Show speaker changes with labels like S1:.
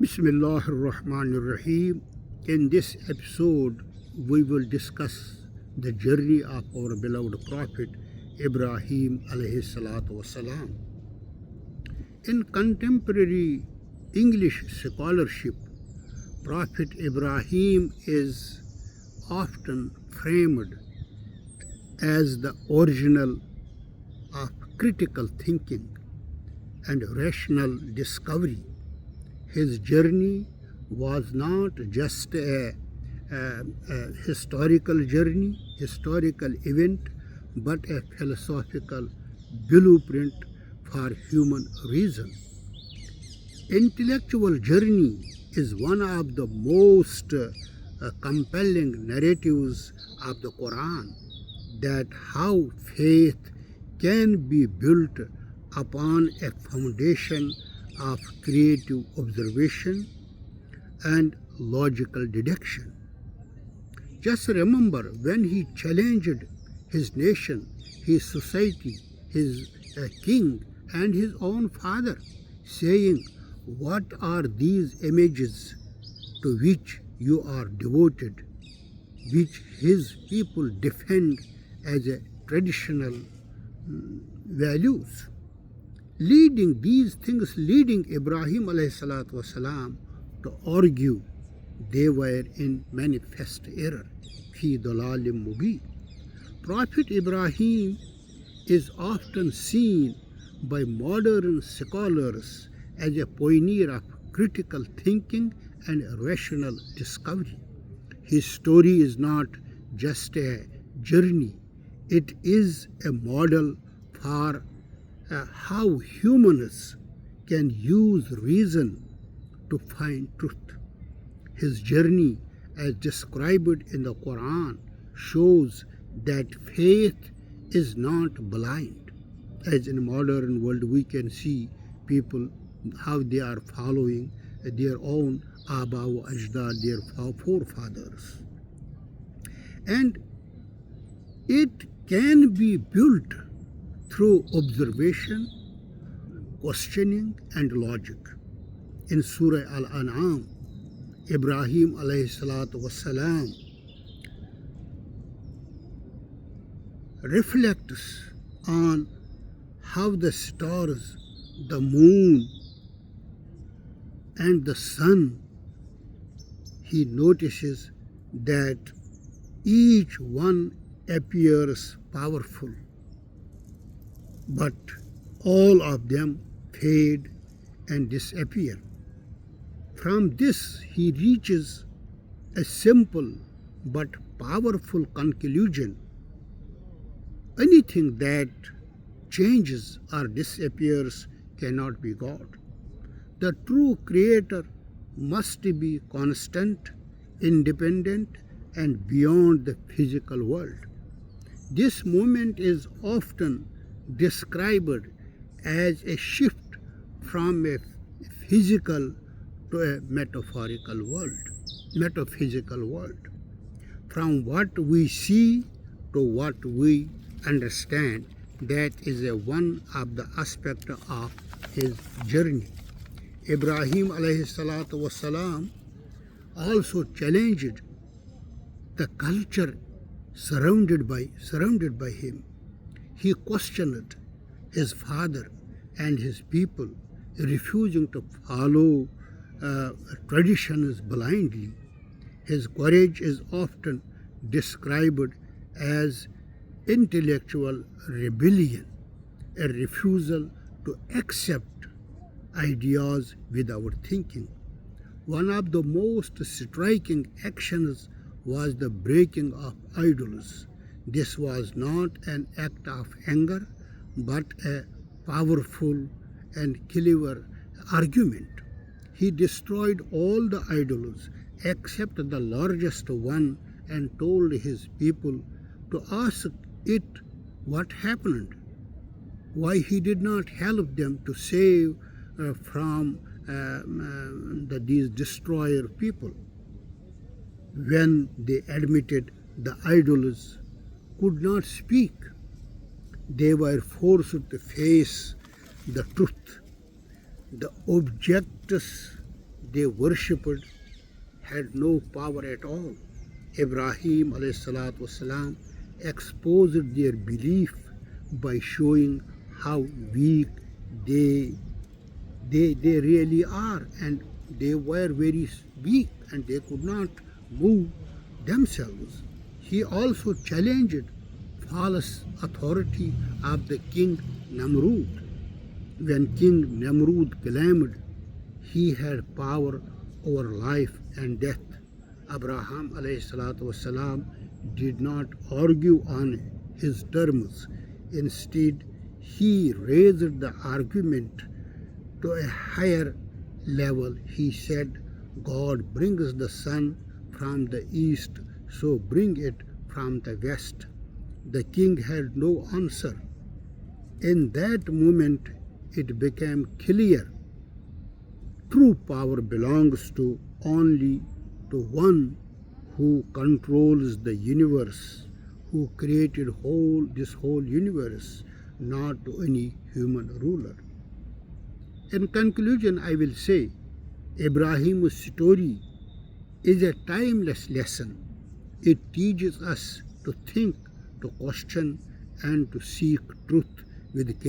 S1: Bismillah ar-Rahman ar-Rahim. In this episode, we will discuss the journey of our beloved Prophet Ibrahim alayhi salatu wasalam. In contemporary English scholarship, Prophet Ibrahim is often framed as the original of critical thinking and rational discovery. His journey was not just a historical journey, historical event, but a philosophical blueprint for human reason. Intellectual journey is one of the most compelling narratives of the Quran, that how faith can be built upon a foundation of creative observation and logical deduction. Just remember when he challenged his nation, his society, his king, and his own father, saying, "What are these images to which you are devoted?" which his people defend as a traditional values. Leading Ibrahim alayhi salatu wasalam to argue they were in manifest error. Fi dalalim mubin. Prophet Ibrahim is often seen by modern scholars as a pioneer of critical thinking and rational discovery. His story is not just a journey, it is a model for how humans can use reason to find truth. His journey, as described in the Quran, shows that faith is not blind. As in modern world, we can see people how they are following their own Aba wa Ajdad, their forefathers. And it can be built through observation, questioning, and logic. In Surah Al-An'am, Ibrahim alayhi salatu wasalam reflects on how the stars, the moon, and the sun, he notices that each one appears powerful, but all of them fade and disappear. From this, he reaches a simple but powerful conclusion. Anything that changes or disappears cannot be God. The true creator must be constant, independent, and beyond the physical world. This moment is often described as a shift from a physical to a metaphysical world, from what we see to what we understand. That is one of the aspects of his journey. Ibrahim alayhi salatu wasalam also challenged the culture surrounded by him. He questioned his father and his people, refusing to follow traditions blindly. His courage is often described as intellectual rebellion, a refusal to accept ideas without thinking. One of the most striking actions was the breaking of idols. This was not an act of anger, but a powerful and clever argument. He destroyed all the idols except the largest one and told his people to ask it what happened, why he did not help them to save from these destroyer people. When they admitted the idols could not speak, they were forced to face the truth. The objects they worshipped had no power at all. Ibrahim والسلام, exposed their belief by showing how weak they, they really are, and they were very weak and they could not move themselves. He also challenged false authority of the king Namrud. When King Namrud claimed he had power over life and death, Abraham والسلام, did not argue on his terms. Instead, he raised the argument to a higher level. He said, God brings the sun from the east, so bring it from the west. The king had no answer. In that moment, it became clear true power belongs to only to one who controls the universe, who created this whole universe, not to any human ruler. In conclusion, I will say Ibrahim's story is a timeless lesson. It teaches us to think, to question, and to seek truth with